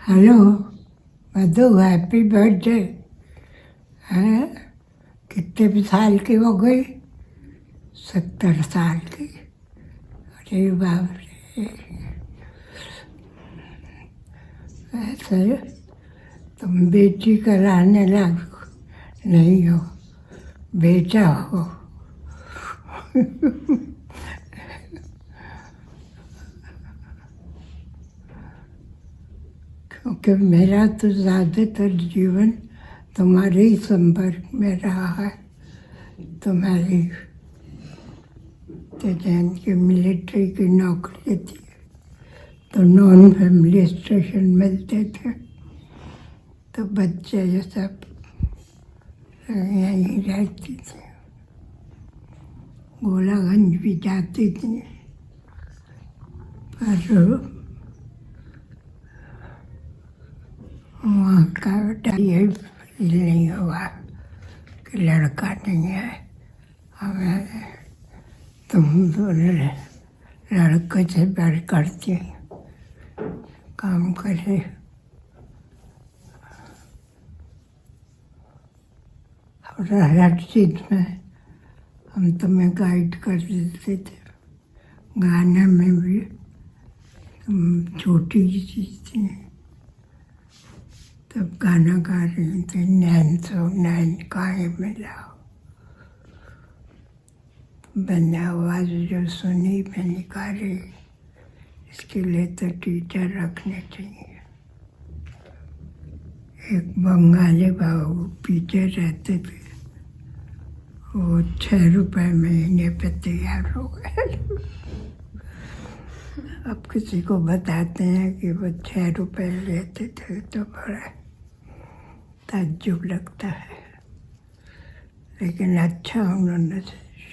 Hello मधु, happy birthday. हैं, कितने साल की हो गई? 70 साल की। अरे बाप रे, ऐसे तुम बेटी कराने लायक नहीं हो, बेटा हो। क्योंकि मेरा तो ज़्यादातर जीवन तुम्हारे ही संपर्क में रहा है। तुम्हारी जैन की मिलिट्री की नौकरी थी तो नॉन फैमिली स्टेशन मिलते थे, तो बच्चे ये सब यहीं रहती थी। गोलागंज भी जाती थी, पर वहाँ का ये फील नहीं हुआ कि लड़का नहीं है। हमें तुम तो लड़के से प्यार करती काम करे। और हर चीज़ में हम तुम्हें गाइड कर देते थे। गाने में भी तुम छोटी चीज़ थी तब गाना गा रही थी, नैन सो नैन काहे मिला। मैंने आवाज़ जो सुनी मैं निकाली, इसके लिए तो टीचर रखने चाहिए। एक बंगाली बाबू पीछे रहते थे, वो 6 रुपए महीने पे तैयार हो गए। अब किसी को बताते हैं कि वो 6 रुपए लेते थे तो बड़ा ताज्जुब लगता है, लेकिन अच्छा उन्होंने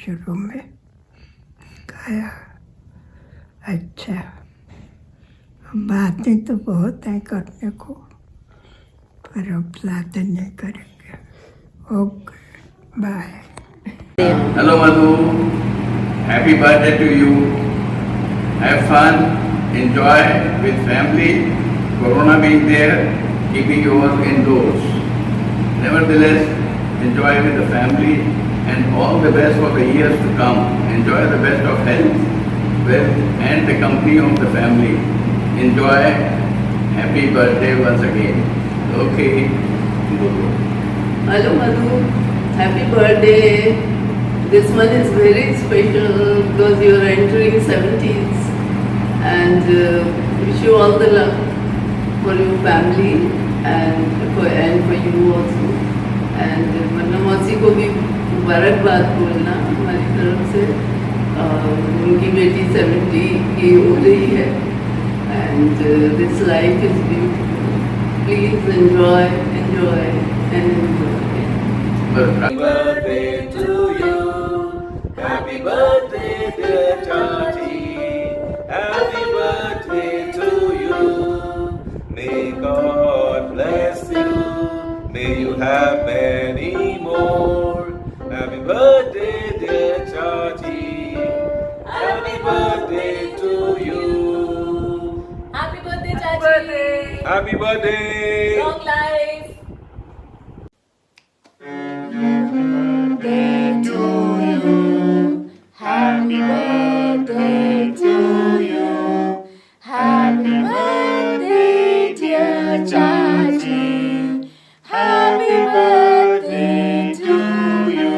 शुरू में कहा। अच्छा, बातें तो बहुत हैं करने को, पर अब ज़्यादा नहीं करेंगे। Okay, bye. Hello Madhu, happy birthday to you. Have fun, enjoy with family. Corona being there, keeping you all indoors. Nevertheless, enjoy with the family and all the best for the years to come. Enjoy the best of health, wealth and the company of the family. Enjoy. Happy birthday once again. Okay. Hello Madhu, happy birthday. This one is very special because you are entering 70s and wish you all the luck for your family and for you also. And मन्ना मौसी को भी मुबारकबाद बोलना हमारी तरफ से। उनकी बेटी 70 की हो रही है and this life is beautiful. Please enjoy and enjoy. Happy birthday to you. Happy birthday dear Chachi. Happy birthday to you. May God bless you. May you have many more. Happy birthday dear Chachi. Happy birthday to you. Happy birthday, Chachi. Happy birthday. Long life. Happy birthday to you. Happy birthday, dear Chachi. Happy birthday to you.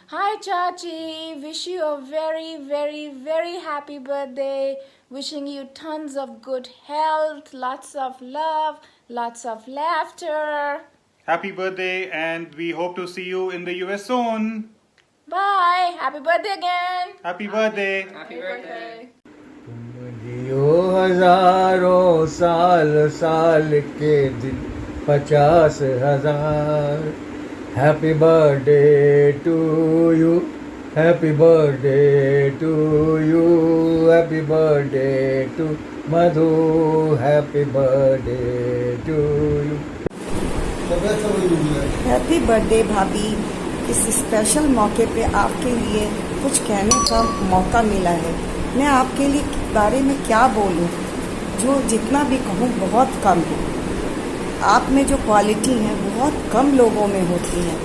Hi Chachi, wish you a very, very, very happy birthday. Wishing you tons of good health, lots of love, lots of laughter. Happy birthday, and we hope to see you in the US soon. Bye. Happy birthday again. Happy birthday. Happy birthday. तुम जियो हजारों साल, साल के दिन 50,000. Happy birthday to you. Happy birthday to you. Happy birthday to Madhu. Happy birthday to you. Happy birthday भाभी। इस special मौके पे आपके लिए कुछ कहने का मौका मिला है। मैं आपके लिए बारे में क्या बोलूं? जो जितना भी कहूँ बहुत कम है। आप में जो क्वालिटी है बहुत कम लोगों में होती है।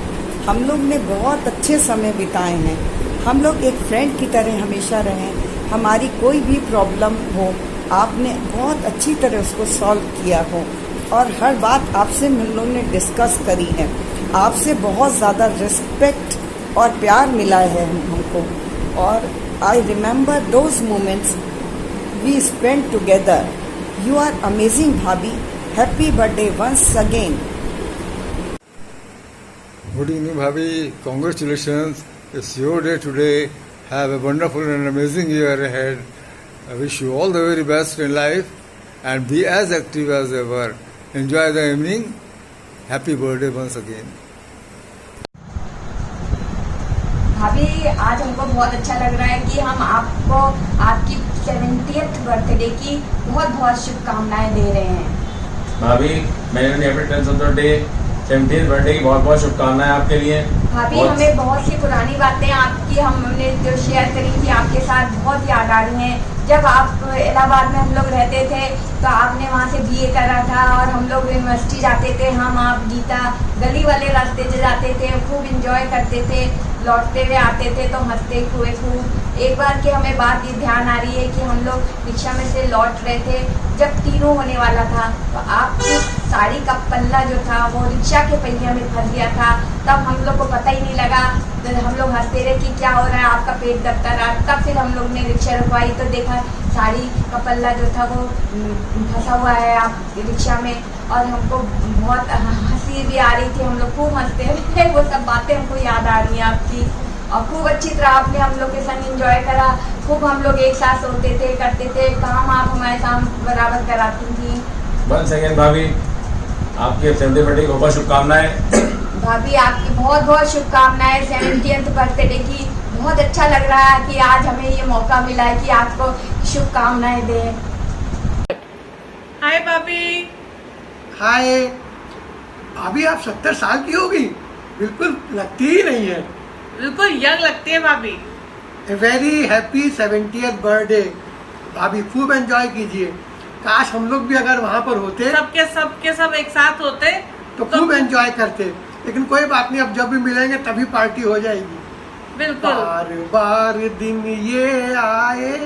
हम लोग ने बहुत अच्छे समय बिताए हैं। हम लोग एक फ्रेंड की तरह हमेशा रहें। हमारी कोई भी प्रॉब्लम हो आपने बहुत अच्छी तरह उसको सॉल्व किया हो और हर बात आपसे हम लोग ने डिस्कस करी है। आपसे बहुत ज़्यादा रिस्पेक्ट और प्यार मिला है हमको। और I remember those moments we spend together. You are amazing Bhabhi. Happy birthday once again. Good evening, Bhabhi. Congratulations. It's your day today. Have a wonderful and amazing year ahead. I wish you all the very best in life and be as active as ever. Enjoy the evening. Happy birthday once again. भाभी आज हमको बहुत अच्छा लग रहा है कि हम आपको आपकी 70th बर्थडे की बहुत बहुत शुभकामनाएं दे रहे हैं। भाभी मैंने अपने 70th बर्थडे की बहुत बहुत शुभकामनाएं आपके लिए। भाभी हमें बहुत सी पुरानी बातें आपकी हमने जो शेयर करी थी आपके साथ बहुत याद आ रही हैं। जब आप इलाहाबाद में हम लोग रहते थे तो आपने वहाँ से बीए करा था और हम लोग यूनिवर्सिटी जाते थे। हम आप गीता गली वाले रास्ते से जाते थे, खूब इंजॉय करते थे। लौटते हुए आते थे तो हंसते हुए खूब। एक बार की हमें बात ये ध्यान आ रही है कि हम लोग रिक्शा में से लौट रहे थे जब तीनों होने वाला था तो आपकी साड़ी का पल्ला जो था वो रिक्शा के पहिया में फंस गया था। तब हम लोग को पता ही नहीं लगा। तो हम लोग हंसते रहे कि क्या हो रहा है, आपका पेट दबता रहा। तब फिर हम लोग ने रिक्शा रुकवाई तो देखा साड़ी का पल्ला जो था वो फंसा हुआ है आप रिक्शा में। और हमको बहुत हंसी भी आ रही थी। हम लोग खूब हंसते रहे। वो सब बातें हमको याद आ रही हैं आपकी। और खूब अच्छी तरह आपने हम लोग के संग एंजॉय करा। खूब हम लोग एक साथ सोते थे, करते थे काम। आप हमारे साथ बराबर कराती थी। वन सेकेंड भाभी, आपके 70th बर्थडे की बहुत शुभकामनाएं। भाभी आपकी बहुत बहुत शुभकामनाएं 70th बर्थडे की। बहुत अच्छा लग रहा है कि आज हमें ये मौका मिला है कि आपको शुभकामनाएं दें। हाय भाभी। हाय भाभी, आप 70 साल की होगी? बिल्कुल लगती ही नहीं है। बिल्कुल यंग लगती है भाभी। ए वेरी हैप्पी 70th बर्थडे भाभी। खूब एंजॉय कीजिए। काश हम लोग भी अगर वहाँ पर होते सबके सब एक साथ होते तो खूब एंजॉय करते। लेकिन कोई बात नहीं, अब जब भी मिलेंगे तभी पार्टी हो जाएगी। बिल्कुल। बार बार दिन ये आए,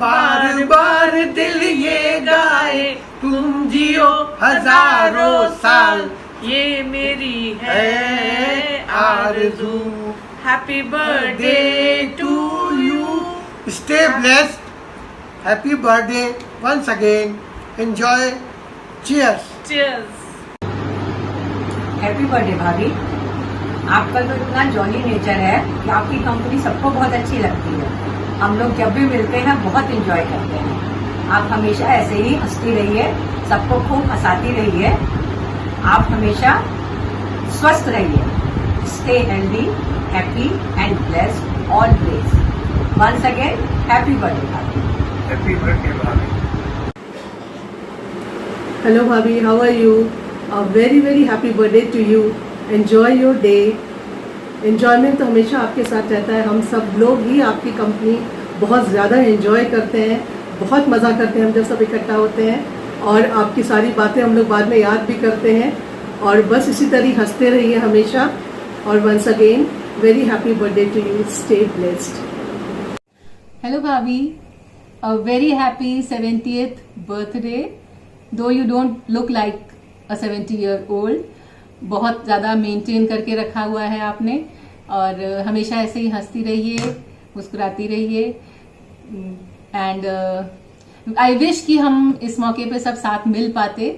बार बार दिल ये गाए, तुम जियो हजारों साल, ये मेरी है आरज़ू। Happy birthday to you. Stay blessed. Happy birthday once again. Enjoy. Cheers. Cheers. Happy birthday Bhabhi. आपका तो इतना जॉली नेचर है कि आपकी कंपनी सबको बहुत अच्छी लगती है। हम लोग जब भी मिलते हैं बहुत एंजॉय करते हैं। आप हमेशा ऐसे ही हंसती रहिए, सबको खूब हंसाती रहिए। आप हमेशा स्वस्थ रहिए। Stay healthy, happy and blessed always. Once again happy birthday bhabhi. Happy birthday bhabhi. Hello Bhabhi, how are you? A very very happy birthday to you. Enjoy your day. Enjoyment तो हमेशा आपके साथ रहता है। हम सब लोग ही आपकी कंपनी बहुत ज़्यादा एंजॉय करते हैं, बहुत मज़ा करते हैं हम जब सब इकट्ठा होते हैं। और आपकी सारी बातें हम लोग बाद में याद भी करते हैं। और बस इसी तरह हंसते रहिए हमेशा। और once again very happy birthday to you. Stay blessed. Hello Bhabhi, a very happy 70th birthday. Though you don't look like a 70-year-old, बहुत ज़्यादा मेंटेन करके रखा हुआ है आपने। और हमेशा ऐसे ही हंसती रहिए, मुस्कुराती रहिए। एंड आई विश कि हम इस मौके पे सब साथ मिल पाते,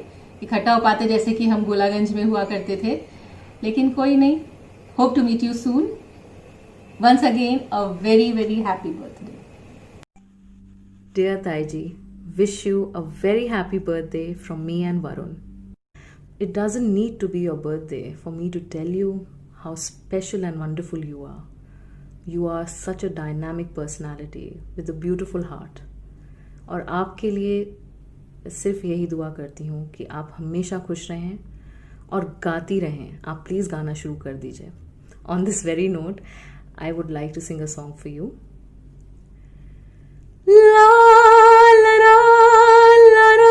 इकट्ठा हो पाते जैसे कि हम गोलागंज में हुआ करते थे। लेकिन कोई नहीं। Hope to meet you soon. Once again a very very happy birthday. Dear Taiji, wish you a very happy birthday from me and Varun. It doesn't need to be your birthday for me to tell you how special and wonderful you are. You are such a dynamic personality with a beautiful heart. और आपके लिए सिर्फ यही दुआ करती हूँ कि आप हमेशा खुश रहें और गाती रहें। आप प्लीज़ गाना शुरू कर दीजिए। On this very note, I would like to sing a song for you. La la la la la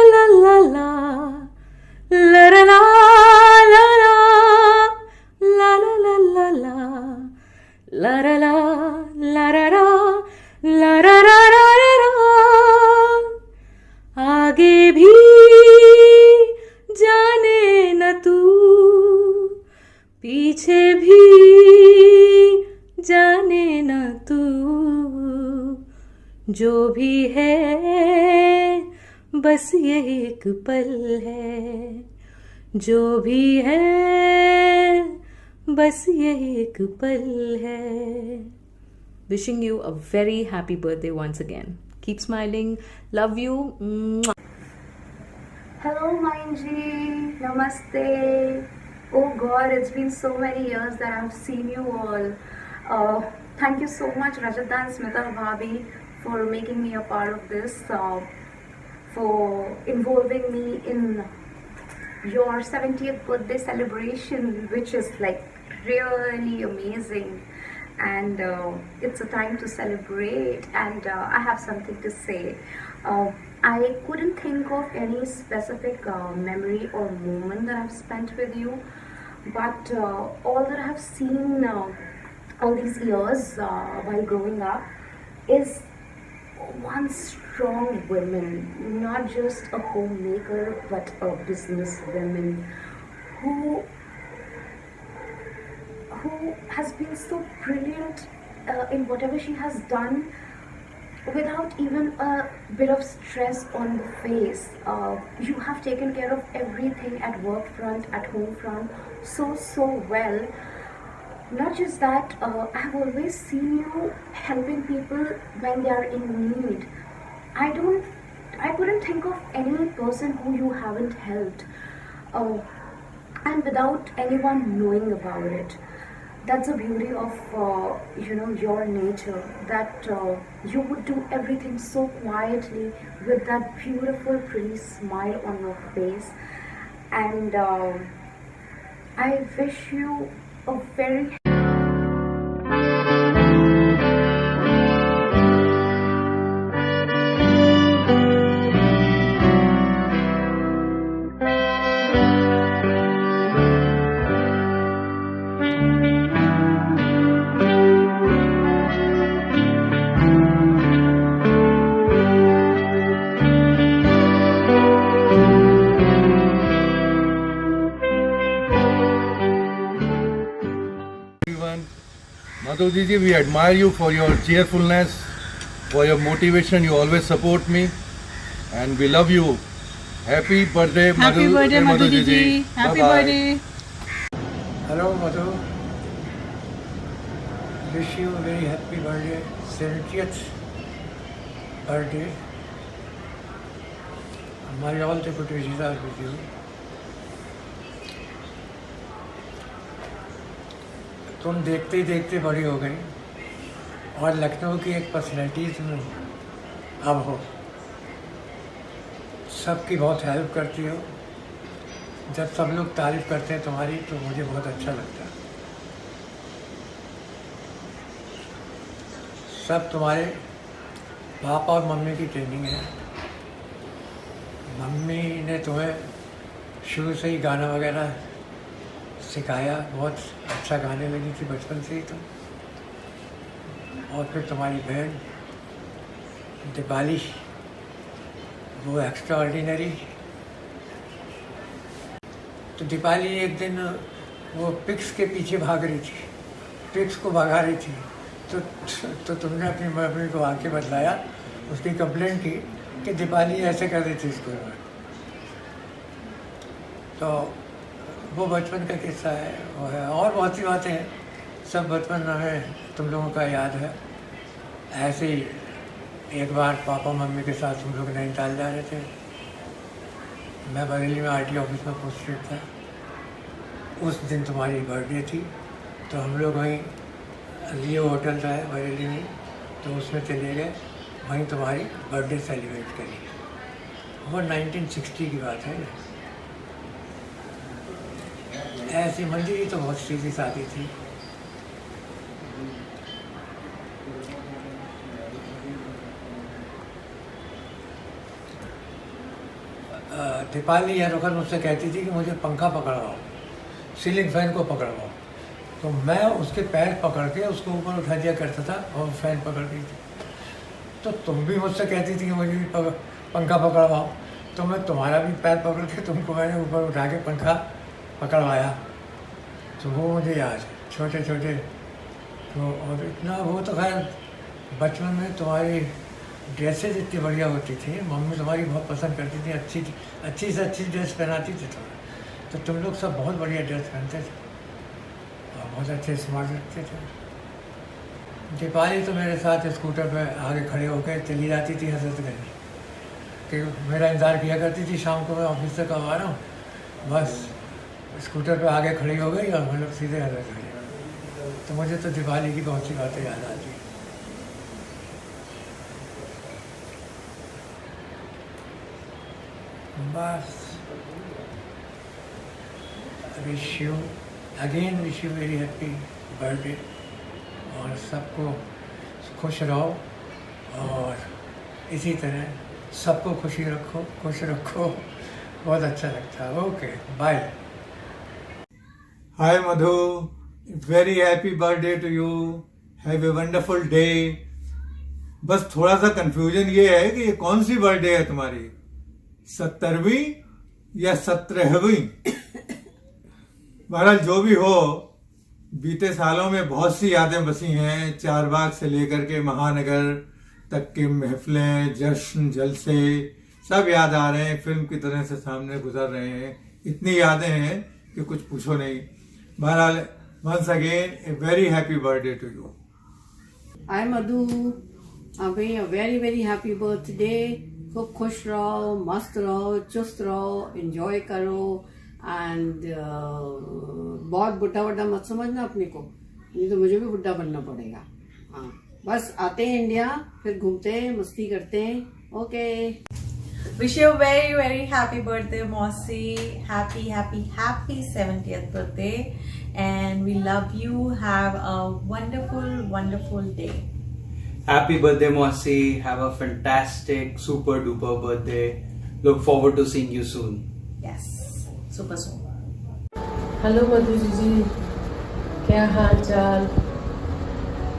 तू, पीछे भी जाने न तू, जो भी है बस ये एक पल है, जो भी है बस ये एक पल है. Wishing you a very happy birthday once again. Keep smiling. Love you. Mwah. Hello, Mainji. Namaste. Oh God, it's been so many years that I've seen you all. Thank you so much, Rajat and Smita Bhabhi, for making me a part of this, for involving me in your 70th birthday celebration, which is like really amazing. And it's a time to celebrate, and I have something to say. I couldn't think of any specific memory or moment that I've spent with you, but all that I have seen all these years while growing up is one strong woman, not just a homemaker but a business woman who has been so brilliant in whatever she has done without even a bit of stress on the face. You have taken care of everything at work front, at home front so well. Not just that, I have always seen you helping people when they are in need. I couldn't think of any person who you haven't helped, and without anyone knowing about it. That's the beauty of your nature, that you would do everything so quietly with that beautiful pretty smile on your face. And I wish you a very Madhu Ji, we admire you for your cheerfulness, for your motivation. You always support me, and we love you. Happy birthday, Happy Madhu. birthday, Madhu Ji. Happy Bye-bye. birthday. Hello, Madhu. Wish you a very happy birthday, 70th birthday. हमारे all the good wishes are with you. तुम देखते ही देखते बड़ी हो गई और लखनऊ की एक पर्सनैलिटी तुम अब हो. सबकी बहुत हेल्प करती हो. जब सब लोग तारीफ करते हैं तुम्हारी तो मुझे बहुत अच्छा लगता है. सब तुम्हारे पापा और मम्मी की ट्रेनिंग है. मम्मी ने तुम्हें शुरू से ही गाना वगैरह सिखाया. बहुत अच्छा गाने लगी थी बचपन से ही तुम. और फिर तुम्हारी बहन दीपाली, वो एक्स्ट्रा ऑर्डिनरी. तो दीपाली एक दिन वो पिक्स के पीछे भाग रही थी, पिक्स को भगा रही थी. तो तुमने अपनी मम्मी को आके बतलाया, उसकी कंप्लेंट की कि दीपाली ऐसे कर रही थी स्कूल में. तो वो बचपन का किस्सा है, वो है. और बहुत सी बातें हैं. सब बचपन हमें तुम लोगों का याद है. ऐसे ही एक बार पापा मम्मी के साथ हम लोग नैनीताल जा रहे थे. मैं बरेली में आरटी ऑफिस में पोस्टेड था. उस दिन तुम्हारी बर्थडे थी, तो हम लोग वहीं लियो होटल था बरेली में, तो उसमें चले गए. वहीं तुम्हारी बर्थडे सेलिब्रेट करी. वो 1960 की बात है. ऐसी मंदिर तो बहुत सीधी सादी थी. दीपाली या रुखन मुझसे कहती थी कि मुझे पंखा पकड़वाओ, सीलिंग फैन को पकड़वाओ. तो मैं उसके पैर पकड़ के उसको ऊपर उठा दिया करता था और फैन पकड़ दी थी. तो तुम भी मुझसे कहती थी कि मुझे भी पंखा पकड़वाओ. तो मैं तुम्हारा भी पैर पकड़ के तुमको मैंने ऊपर उठा के पंखा पकड़वाया, तो वो मुझे याद है, छोटे छोटे। तो और इतना वो तो खैर बचपन में तुम्हारी ड्रेसेस इतनी बढ़िया होती थी, मम्मी तुम्हारी बहुत पसंद करती थी, अच्छी से अच्छी ड्रेस पहनाती थी तो तुम लोग सब बहुत बढ़िया ड्रेस पहनते थे और बहुत अच्छे स्मार्ट लगते थे। दीपाली तो मेरे साथ स्कूटर पर आगे खड़े होकर चली जाती थी हजरतगंज, कि मेरा इंतज़ार किया करती थी, शाम को मैं ऑफिस से कब आ रहा हूँ, बस स्कूटर पे आगे खड़ी हो गई और हम लोग सीधे हजरतगंज। तो मुझे तो दीपाली की बहुत सी बातें याद आती हैं। बस wish you very happy birthday, और सबको खुश रहो और इसी तरह सबको खुश रखो, बहुत अच्छा लगता है। Okay bye. Hi Madhu, very happy birthday to you, have a wonderful day. बस थोड़ा सा कंफ्यूजन ये है कि ये कौन सी बर्थडे है तुम्हारी, 70वीं या 17वीं? बहरहाल जो भी हो, बीते सालों में बहुत सी यादें बसी हैं, चारबाग से लेकर के महानगर तक की महफिलें, जश्न, जलसे सब याद आ रहे हैं, फिल्म की तरह से सामने गुजर रहे हैं। इतनी यादें हैं कि कुछ पूछो नहीं। बहरहाल once again a very happy birthday to you. Hi Madhu, अभी वेरी वेरी हैप्पी बर्थडे। खूब खुश रहो, मस्त रहो, चुस्त रहो, एंजॉय करो एंड बहुत बुढ़ा मत समझना अपने को, नहीं तो मुझे भी बुढ़ा बनना पड़ेगा। हाँ, बस आते हैं इंडिया, फिर घूमते हैं, मस्ती करते हैं। Okay, wish you very very happy birthday मौसी, happy 70th birthday and we love you. Have a wonderful day. Happy birthday Mosi, have a fantastic super duper birthday. Look forward to seeing you soon. Yes, super soon. Hello Madhu ji, क्या हाल चाल,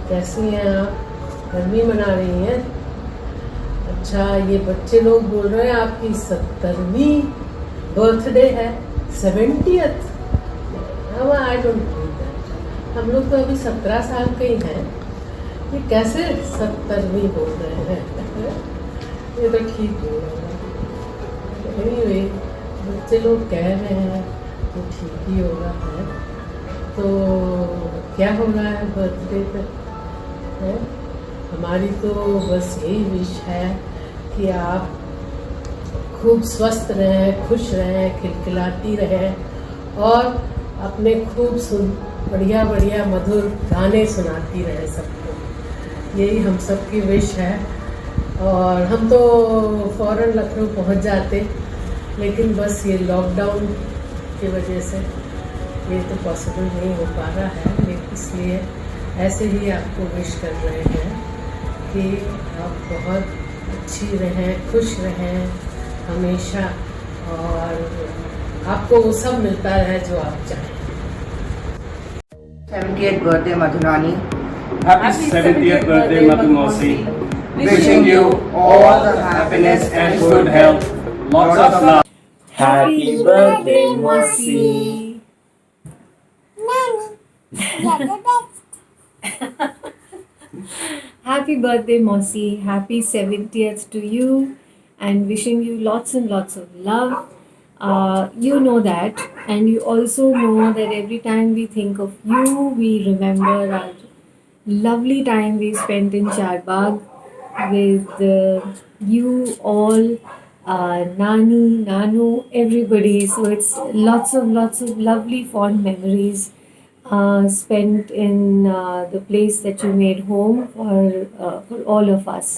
कैसी हैं आप? गर्मी मना रही हैं? अच्छा, ये बच्चे लोग बोल रहे हैं आपकी 70वीं बर्थडे है, 70th। I don't believe that. हम लोग तो अभी 17 साल के ही हैं, ये कैसे 70वीं बोल रहे हैं? ये तो ठीक नहीं है। एनीवे, बच्चे लोग कह रहे हैं तो ठीक ही होगा है। तो क्या हो रहा है बर्थडे पे है? हमारी तो बस यही विश है कि आप खूब स्वस्थ रहें, खुश रहें, खिलखिलाती रहें और अपने खूब बढ़िया बढ़िया मधुर गाने सुनाती रहें सबको। यही हम सबकी विश है। और हम तो फ़ौरन लखनऊ पहुंच जाते, लेकिन बस ये लॉकडाउन की वजह से ये तो पॉसिबल नहीं हो पा रहा है, लेकिन इसलिए ऐसे ही आपको विश कर रहे हैं कि आप बहुत अच्छी रहें, खुश रहें हमेशा, और आपको वो सब मिलता रहे जो आप चाहें। 70th birthday Madhurani. Happy 70th birthday Madhu Mosi. Wishing you all the happiness and good health. Lots of love. Happy birthday Mosi. Happy birthday Mosi. Happy 70th to you and wishing you lots and lots of love. You know that, and you also know that every time we think of you, we remember our lovely time we spent in Charbagh with you all, Nani, Nanu, everybody. So it's lots of lovely fond memories spent in the place that you made home for all of us.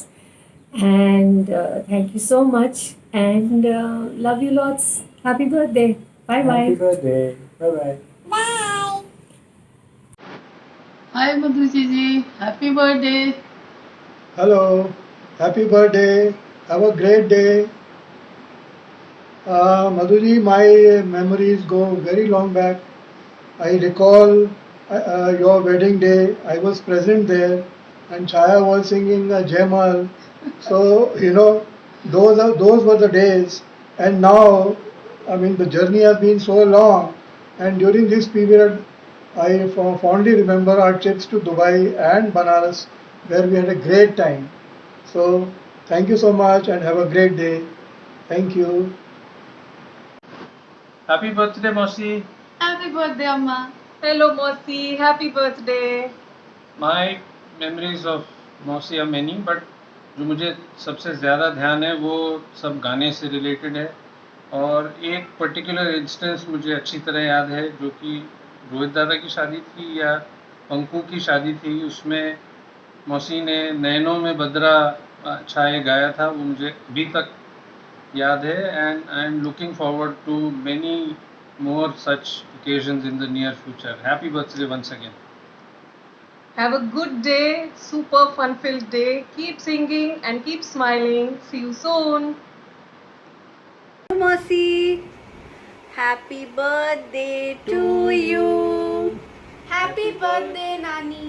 And thank you so much, and love you lots. Happy birthday. Bye bye. Happy birthday. Bye bye. Hi Madhu ji, happy birthday. Hello, happy birthday. Have a great day. Madhuji, my memories go very long back. I recall your wedding day. I was present there, and Chaya was singing Jaimal. So you know, those were the days. And now, I mean, the journey has been so long, And during this period, I fondly remember our trips to Dubai and Banaras, where we had a great time. So, thank you so much and have a great day. Thank you. Happy birthday, Mosi. Happy birthday, Amma. Hello, Mosi. Happy birthday. My memories of Mosi are many, but जो मुझे सबसे ज़्यादा ध्यान है वो सब गाने से रिलेटेड है, और एक पर्टिकुलर इंस्टेंस मुझे अच्छी तरह याद है जो कि रोहित दादा की शादी थी या पंकु की शादी थी, उसमें मौसी ने नैनों में बदरा छाए गाया था, वो मुझे अभी तक याद है. And I am looking forward to many more such occasions in the near future. Happy birthday once again. Have a good day, super fun-filled day. Keep singing and keep smiling. See you soon. Mosi, happy birthday to you. Happy birthday, Nani.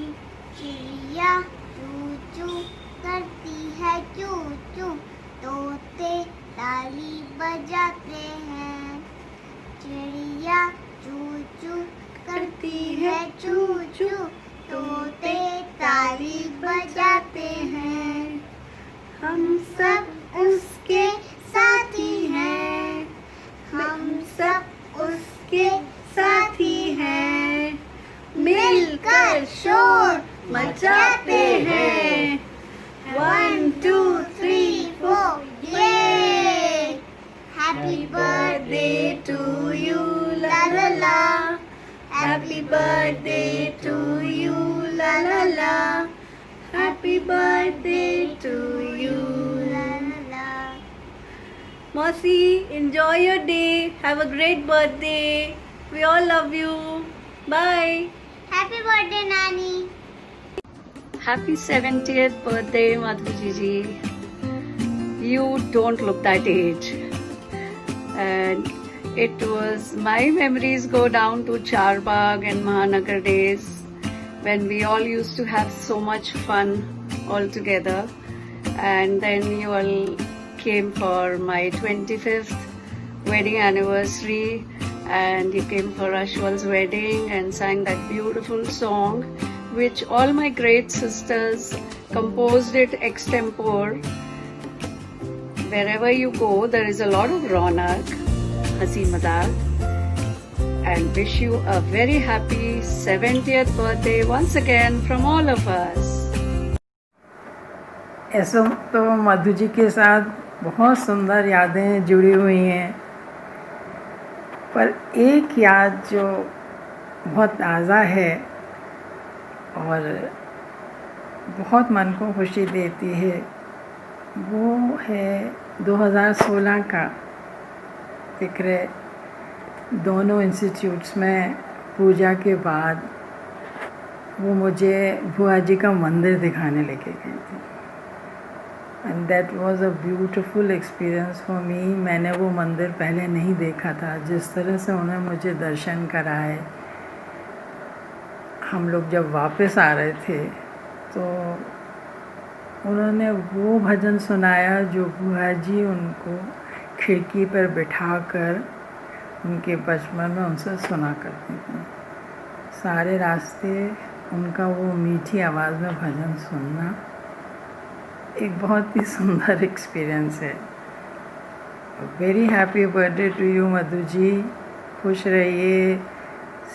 चिड़िया चू चू करती है चू चू, तोते ताली बजाते हैं. चिड़िया चू चू करती है चू चू, तोते ताली बजाते हैं. हम सब उसके साथी हैं, हम सब उसके साथी हैं. मिलकर शोर मचाते हैं. 1 2 3 4 ये. Happy birthday to you, la la la. Happy birthday to you, la la la. Happy birthday to you, la la la. Mosi, enjoy your day. Have a great birthday. We all love you. Bye. Happy birthday, Nani. Happy 70th birthday, Madhuji ji. You don't look that age. And it was, my memories go down to Charbagh and Mahanagar days when we all used to have so much fun all together. And then you all came for my 25th wedding anniversary, and you came for Ashwal's wedding and sang that beautiful song which all my great sisters composed it extempore. Wherever you go, there is a lot of raunak, hasi mazak, and wish you a very happy 70th birthday once again from all of us. ऐसा तो मधु जी के साथ बहुत सुंदर यादें जुड़ी हुई हैं, पर एक याद जो बहुत ताज़ा है और बहुत मन को खुशी देती है, वो है 2016 का जिक्र. दोनों इंस्टीट्यूट्स में पूजा के बाद वो मुझे बुआ जी का मंदिर दिखाने लेके गई थी. And that was a beautiful experience for me. मैंने वो मंदिर पहले नहीं देखा था. जिस तरह से उन्होंने मुझे दर्शन कराए, हम लोग जब वापस आ रहे थे तो उन्होंने वो भजन सुनाया जो बुआ जी उनको खिड़की पर बिठाकर उनके बचपन में उनसे सुना करती थी. सारे रास्ते उनका वो मीठी आवाज़ में भजन सुनना एक बहुत ही सुंदर एक्सपीरियंस है. Very happy birthday to you Madhu ji. खुश रहिए,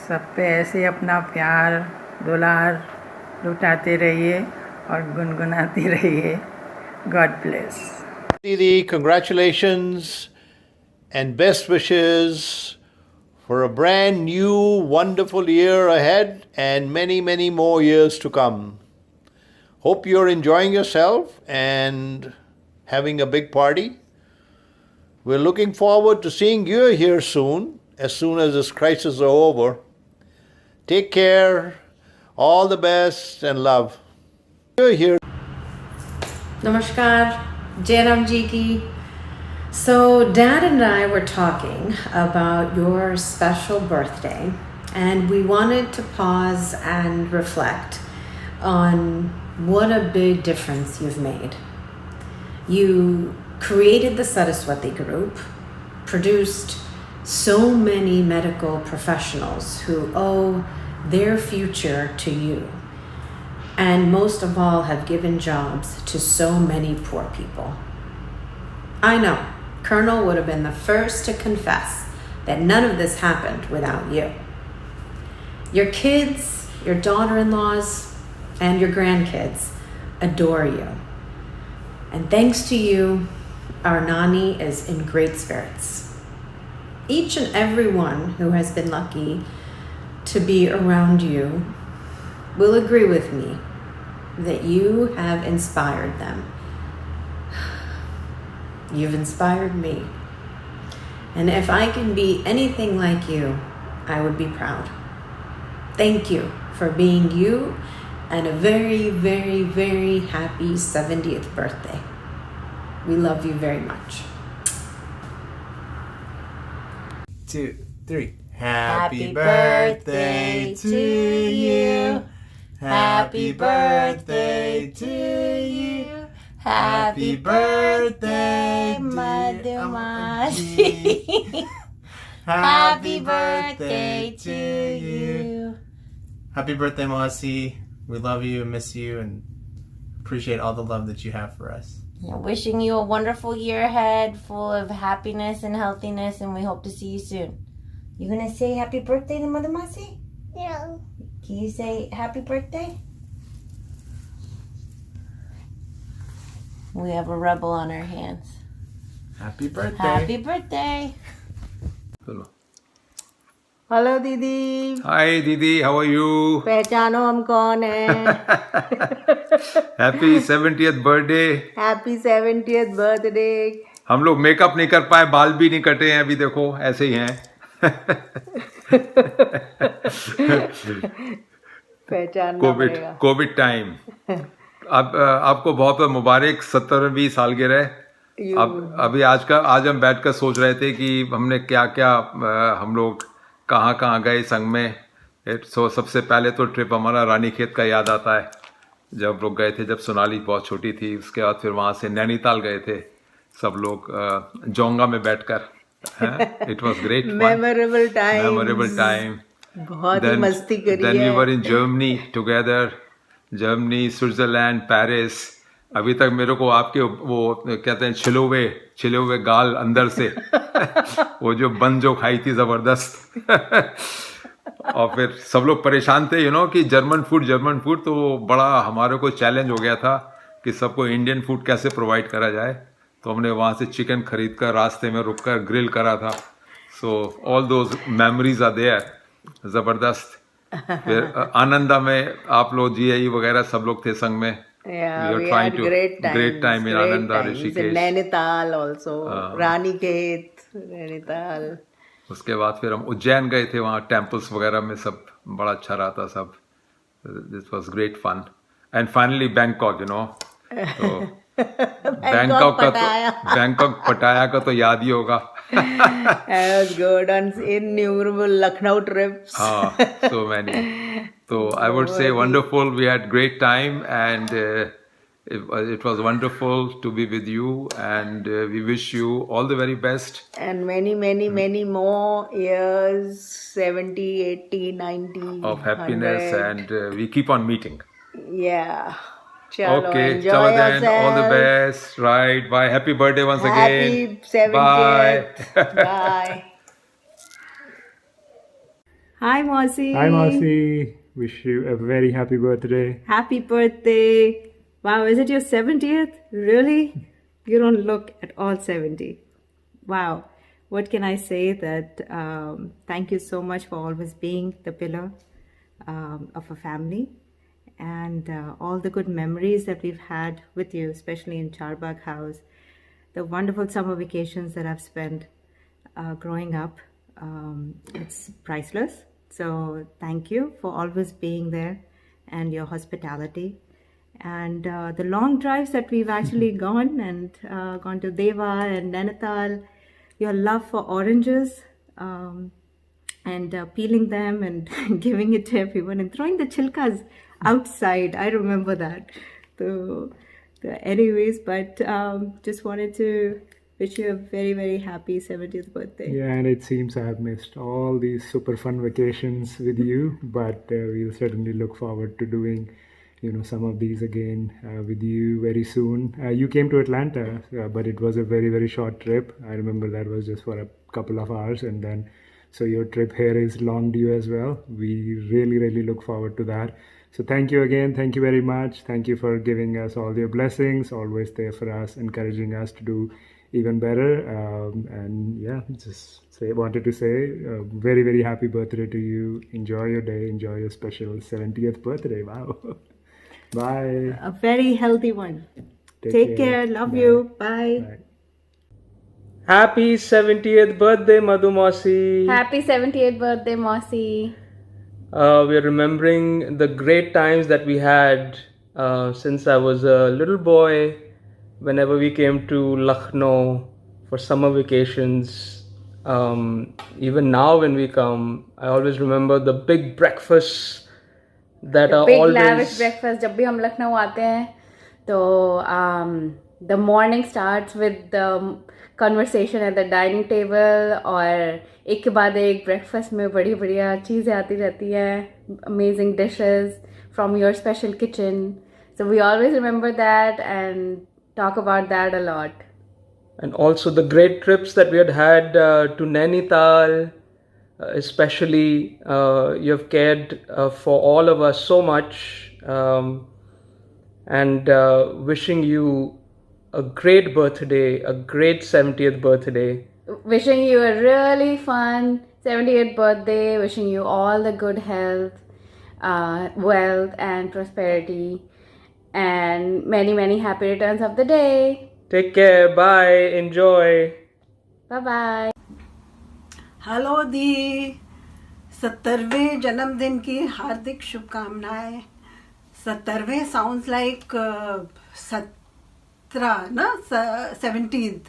सब पे ऐसे अपना प्यार दुलार लुटाते रहिए और गुनगुनाते रहिए. God bless. Didi, congratulations and best wishes for a brand new wonderful year ahead and many, many more years to come. Hope you're enjoying yourself and having a big party. We're looking forward to seeing you here soon as this crisis is over. Take care, all the best and love. You're here. Namaskar, Jairam ji ki. So Dad and I were talking about your special birthday, and we wanted to pause and reflect on what a big difference you've made. You created the Saraswati group, produced so many medical professionals who owe their future to you. And most of all, have given jobs to so many poor people. I know, Colonel would have been the first to confess that none of this happened without you. Your kids, your daughter-in-laws, and your grandkids adore you. And thanks to you, our Nani is in great spirits. Each and every one who has been lucky to be around you will agree with me that you have inspired them. You've inspired me. And if I can be anything like you, I would be proud. Thank you for being you, and a very, very, very happy 70th birthday. We love you very much. 2, 3. Happy birthday to you. Happy birthday to you. Happy birthday, Madhumasi. Happy birthday to you. Happy birthday, Mossy. We love you and miss you and appreciate all the love that you have for us. Wishing you a wonderful year ahead, full of happiness and healthiness, and we hope to see you soon. You gonna say happy birthday to Mother Masi? Yeah. Can you say happy birthday? We have a rebel on our hands. Happy birthday. Happy birthday. Hello दीदी. Hi Didi, how are you? पहचानो हम कौन हैं? Happy 70th birthday. Happy 70th birthday. हम लोग makeup नहीं कर पाए, बाल भी नहीं कटे हैं अभी, देखो ऐसे ही हैं. पहचानना पड़ेगा. Covid time. अब आपको बहुत मुबारक 70वीं सालगिरह. अभी आज हम बैठकर सोच रहे थे कि हमने क्या क्या हम लोग कहाँ गए संग में. सबसे पहले तो ट्रिप हमारा रानीखेत का याद आता है, जब लोग गए थे जब सोनाली बहुत छोटी थी. उसके बाद फिर वहाँ से नैनीताल गए थे सब लोग जोंगा में बैठकर. It was great fun. Memorable time. बहुत ही मस्ती करी है. Then we were in Germany together. Germany, Switzerland, Paris. अभी तक मेरे को आपके वो कहते हैं छिले हुए गाल अंदर से वो जो बन जो खाई थी जबरदस्त. और फिर सब लोग परेशान थे कि जर्मन फूड. तो बड़ा हमारे को चैलेंज हो गया था कि सबको इंडियन फूड कैसे प्रोवाइड करा जाए. तो हमने वहाँ से चिकन खरीद कर रास्ते में रुक कर ग्रिल करा था. So all those memories are there. ज़बरदस्त. फिर आनंदा में आप लोग GIE वगैरह सब लोग थे संग में. Yeah, we had great time in Ananda, Rishikesh. Nainital also, Ranikhet, Nainital. उसके बाद फिर हम उज्जैन गए थे, वहाँ टेम्पल्स वगैरह में सब बड़ा अच्छा रहा था सब. This was great fun. And finally Bangkok, तो बैंकॉक पटाया का तो याद ही होगा. That was good. On innumerable Lucknow trips. So many. So I would say wonderful. We had great time, and it was wonderful to be with you. And we wish you all the very best. And many more years, 70, 80, 90. Of happiness, 100. And we keep on meeting. Yeah. Chalo, okay, enjoy then. yourself. All the best. Right. Bye. Happy birthday once again. Happy 70th. Bye. Bye. Hi, Mossy. Hi, Mossy. Wish you a very happy birthday. Happy birthday. Wow, is it your 70th? Really? You don't look at all 70. Wow. What can I say that thank you so much for always being the pillar of a family. And all the good memories that we've had with you, especially in Charbagh House, the wonderful summer vacations that I've spent growing up, it's priceless. So thank you for always being there and your hospitality. And the long drives that we've actually gone to Deva and Nainital, your love for oranges, and peeling them and giving it to everyone and throwing the chilkas outside. I remember that. So anyways, but just wanted to wish you a very, very happy 70th birthday. Yeah, and it seems I have missed all these super fun vacations with you, but we'll certainly look forward to doing, some of these again with you very soon. You came to Atlanta, but it was a very, very short trip. I remember that was just for a couple of hours, and then so your trip here is long due as well. We really, really look forward to that. So thank you again. Thank you very much. Thank you for giving us all your blessings, always there for us, encouraging us to do even better. And yeah, wanted to say very, very happy birthday to you. Enjoy your day. Enjoy your special 70th birthday. Wow. Bye. A very healthy one. Take care. Love you. Bye. Happy 70th birthday, Madhumasi. Happy 70th birthday, Mossy. We're remembering the great times that we had since I was a little boy. Whenever we came to Lucknow for summer vacations, even now when we come, I always remember the big breakfasts that are big always lavish breakfast. जब भी हम लखनऊ आते हैं तो the morning starts with the conversation at the dining table और एक के बाद एक breakfast में बड़ी बढ़िया चीज़ें आती रहती हैं, amazing dishes from your special kitchen. So we always remember that and talk about that a lot. and also the great trips that we had to Nainital. Especially, you have cared for all of us so much, and wishing you a great birthday, a great 70th birthday. Wishing you a really fun 70th birthday, wishing you all the good health, wealth and prosperity, and many, many happy returns of the day. Take care, bye, enjoy. Bye-bye. Hello दी, 70वें जन्मदिन की हार्दिक शुभकामनाएं. 70वें sounds like 17 ना, 17th.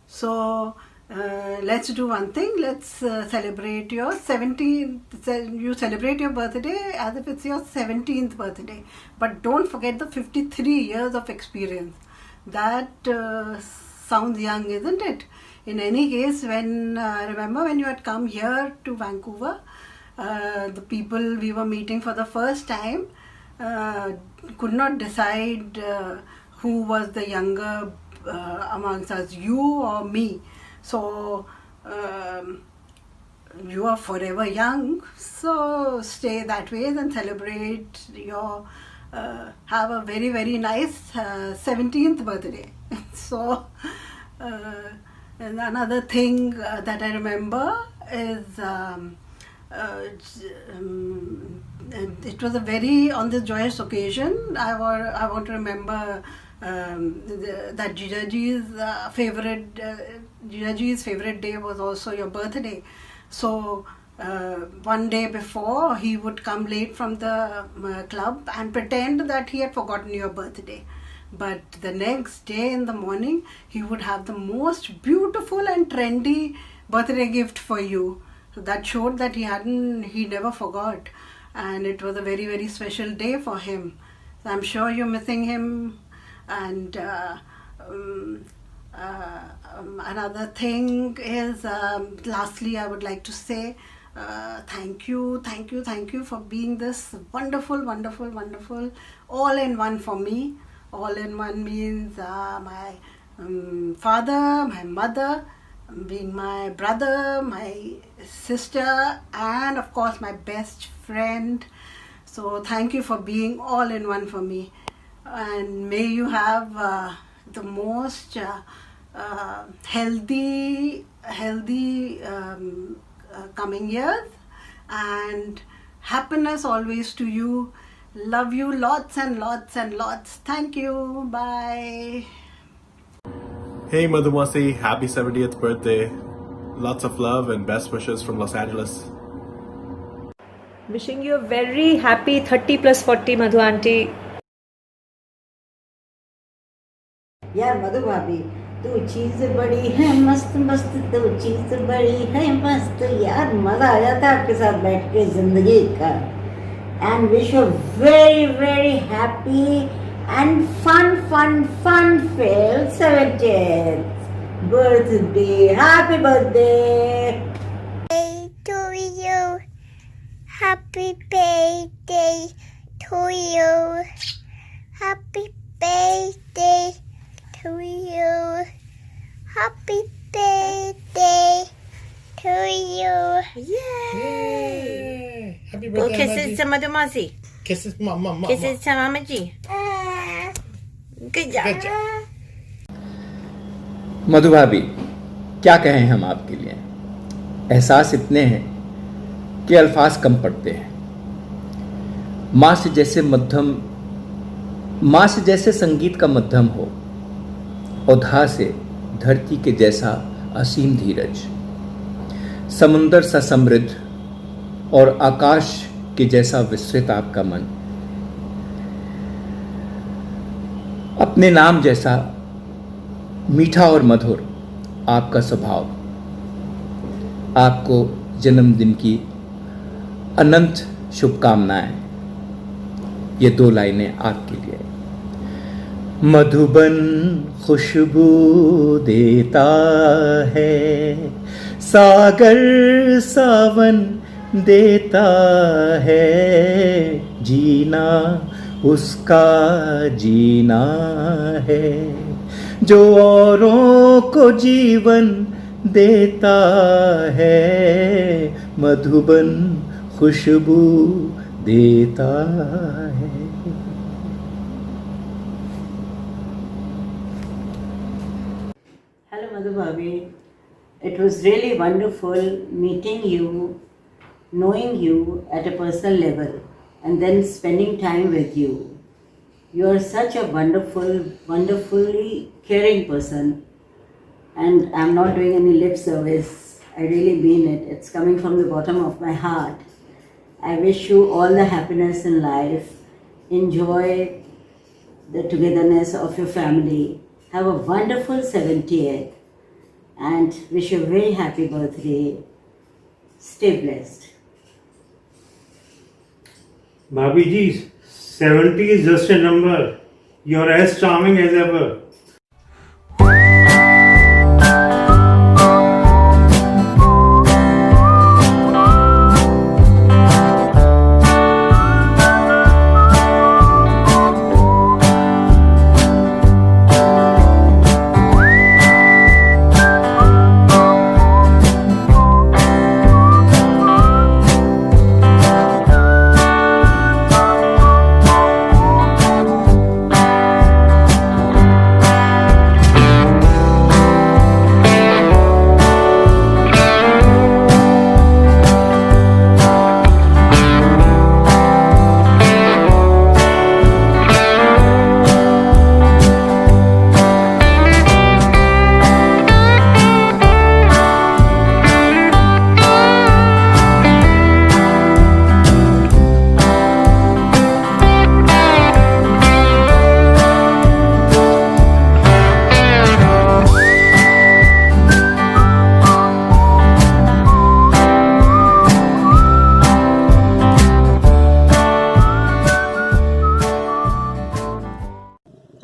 So let's do one thing. Let's celebrate your 17th. You celebrate your birthday as if it's your 17th birthday. But don't forget the 53 years of experience. That sounds young, isn't it? In any case, remember when you had come here to Vancouver, the people we were meeting for the first time could not decide who was the younger amongst us, you or me. So you are forever young, so stay that way and celebrate your, have a very, very nice 17th birthday. So and another thing that I remember is it was a very, on this joyous occasion, I want to remember that Jijaji's favorite day was also your birthday. So one day before, he would come late from the club and pretend that he had forgotten your birthday. But the next day in the morning, he would have the most beautiful and trendy birthday gift for you. So that showed that he never forgot. And it was a very, very special day for him. So I'm sure you're missing him. And another thing is, lastly, I would like to say, thank you for being this wonderful, wonderful, wonderful all-in-one for me. All-in-one means my father, my mother, being my brother, my sister, and of course my best friend. So thank you for being all-in-one for me. And may you have the most healthy coming years, and happiness always to you. Love you lots and lots and lots. Thank you. Bye. Hey Madhumasi, happy 70th birthday. Lots of love and best wishes from Los Angeles. Wishing you a very happy 30 plus 40, Madhu auntie. यार मधु भाभी, तू चीज बड़ी है मस्त मस्त, तू चीज बड़ी है मस्त. यार मजा आ जाता है आपके साथ बैठ के जिंदगी का. And wish you very, very happy and fun filled 70th. birthday. Happy birthday. To you. Happy birthday to you. Happy birthday to you. Happy birthday to you. Yay! Happy Go kisses to Mother Mossy. Kisses, mama. Kisses to Mama G. Good job. मधु भाभी, क्या कहें हम आपके लिए। एहसास इतने हैं कि अल्फाज कम पड़ते हैं। माँ से जैसे संगीत का मध्यम हो, औधा से धरती के जैसा असीम धीरज, समुंदर सा समृद्ध और आकाश के जैसा विस्तृत आपका मन, अपने नाम जैसा मीठा और मधुर आपका स्वभाव। आपको जन्मदिन की अनंत शुभकामनाएं। ये 2 लाइनें आपके लिए। मधुबन खुशबू देता है, सागर सावन देता है, जीना उसका जीना है, जो औरों को जीवन देता है, मधुबन खुशबू देता है। Hello, Madhu Bhabhi. It was really wonderful meeting you, knowing you at a personal level, and then spending time with you. You are such a wonderfully caring person, and I'm not doing any lip service. I really mean it. It's coming from the bottom of my heart. I wish you all the happiness in life. Enjoy the togetherness of your family. Have a wonderful 70th and wish you a very happy birthday. Stay blessed. Bhabhi ji, 70 is just a number. You're as charming as ever.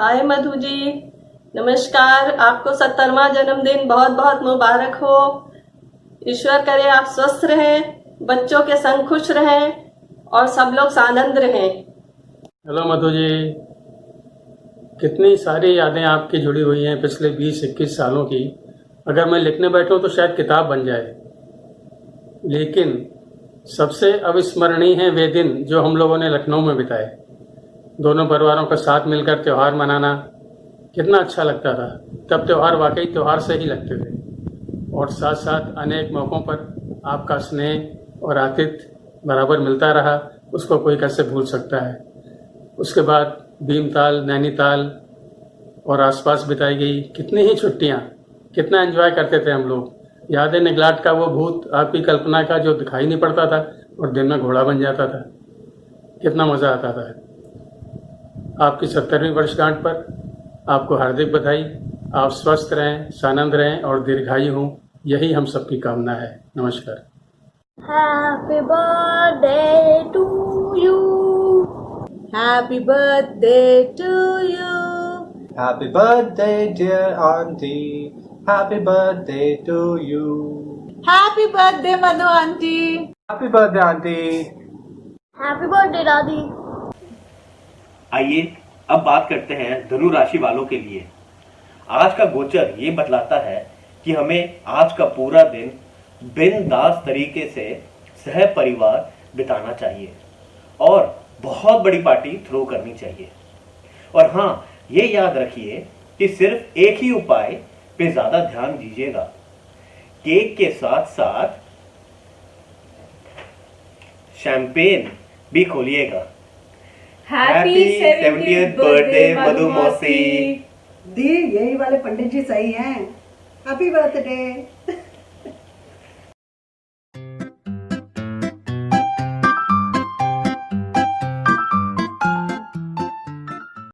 हाय मधु जी, नमस्कार। आपको 70वां जन्मदिन बहुत बहुत मुबारक हो। ईश्वर करे आप स्वस्थ रहें, बच्चों के संग खुश रहें और सब लोग आनंद रहें। हेलो मधु जी, कितनी सारी यादें आपकी जुड़ी हुई हैं पिछले 20-21 सालों की। अगर मैं लिखने बैठूं तो शायद किताब बन जाए, लेकिन सबसे अविस्मरणीय हैं वे दिन जो हम लोगों ने लखनऊ में बिताए। दोनों परिवारों का साथ मिलकर त्यौहार मनाना कितना अच्छा लगता था। तब त्यौहार वाकई त्यौहार से ही लगते थे, और साथ साथ अनेक मौक़ों पर आपका स्नेह और आतिथ्य बराबर मिलता रहा। उसको कोई कैसे भूल सकता है। उसके बाद भीमताल, नैनीताल और आसपास बिताई गई कितनी ही छुट्टियाँ, कितना एंजॉय करते थे हम लोग। याद है निगलाट का वो भूत आपकी कल्पना का जो दिखाई नहीं पड़ता था और दिन में घोड़ा बन जाता था। कितना मज़ा आता था। आपकी 70वीं वर्षगांठ पर आपको हार्दिक बधाई। आप स्वस्थ रहें, सानंद रहें और दीर्घायु हों, यही हम सबकी कामना है। नमस्कार। Happy birthday to you. Happy birthday to you. Happy birthday, dear auntie. Happy birthday to you. Happy birthday, Madhu auntie. Happy birthday, auntie. Happy birthday दादी। आइए अब बात करते हैं धनु राशि वालों के लिए। आज का गोचर ये बतलाता है कि हमें आज का पूरा दिन बिंदास तरीके से सह परिवार बिताना चाहिए और बहुत बड़ी पार्टी थ्रो करनी चाहिए। और हाँ, ये याद रखिए कि सिर्फ एक ही उपाय पे ज्यादा ध्यान दीजिएगा। केक के साथ साथ शैंपेन भी खोलिएगा। हैप्पी 70th बर्थडे मधु मौसी। दी यही वाले पंडित जी सही हैं। Happy birthday.